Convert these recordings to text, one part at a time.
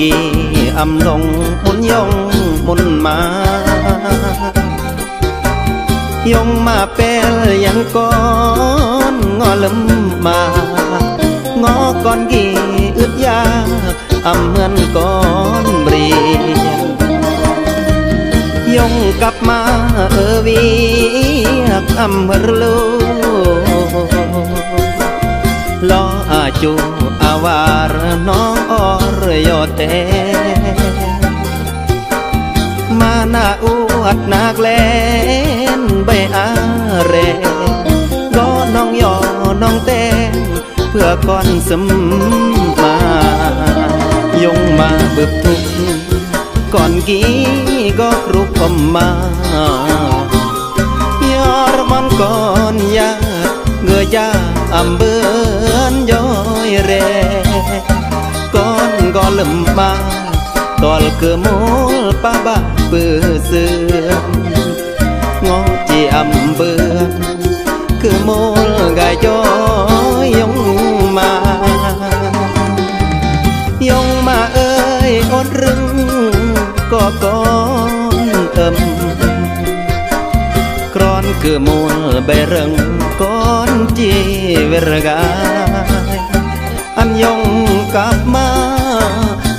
กี่อำลงหมุนยงหมุนมา ยงมาเปลยังก้อนงอลำมางอก้อนกี่อึดยากอำเหมือนก้อนเรียนยงกลับมาวีกอำเภอลูลออาจูอาวารน้องอรยอเตมาหน้าอวดนักเล่นใบอาเรก็น้องยอน้องเต้นเพื่อก่อนสมมายงมาบึบทุกก่อนกี้ก็ครุกผมมายอรมันก่อนยาเงยยาอำเบือนย้อยเรก่อนก็ลืมมาตอลคือมูลป้าบ้าปือเสื่อมงอจีอำเบือนคือมูลกายย้อยยงมายงมาเอ้ยอดรึงก็ก้อนกรอนคือมูลใบเริงก้อนจีเวรกายอันยงกลับมา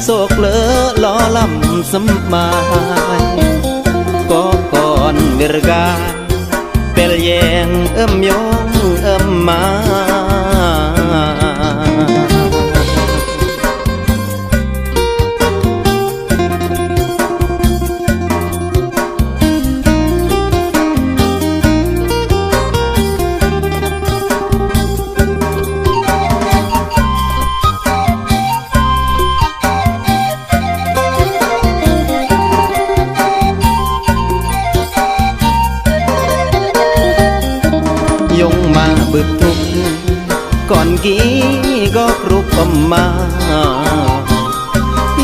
โศกเลอล้อลำสมายก็ก่อนเวรกายเปลแยงยงมา ยงมาบึกทุกก่อนกี้ก็ครุกผมมา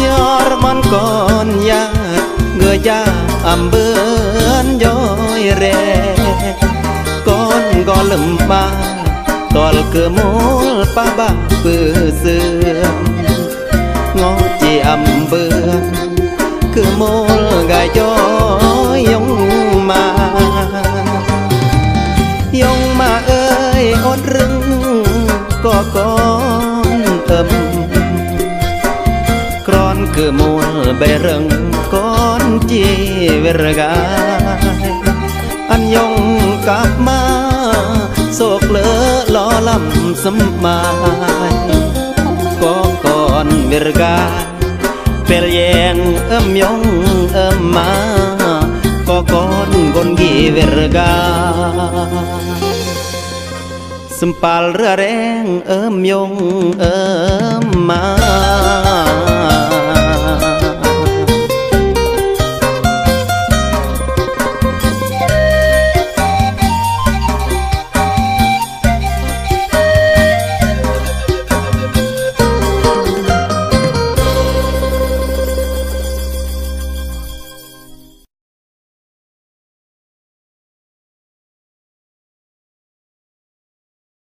ยอรมันก่อนยาเงยยาอำเบือนย้อยเรก่อนก็ลืมมาตอลคือมูลป้าบ้าปือเสื่อมงอจีอำเบือนคือมูลกายย้อยยงมายงมาเอ้ยอดรึงก็ก้อนกรอนคือมูลใบเริงก้อนจีเวรกายอันยงกลับมาโศกเลอล้อลำสมายก็ก่อนเวรกายเปลแยงยงมาก็ก่อนคนกี่เวรกายสมปาลเรือแรงยงมา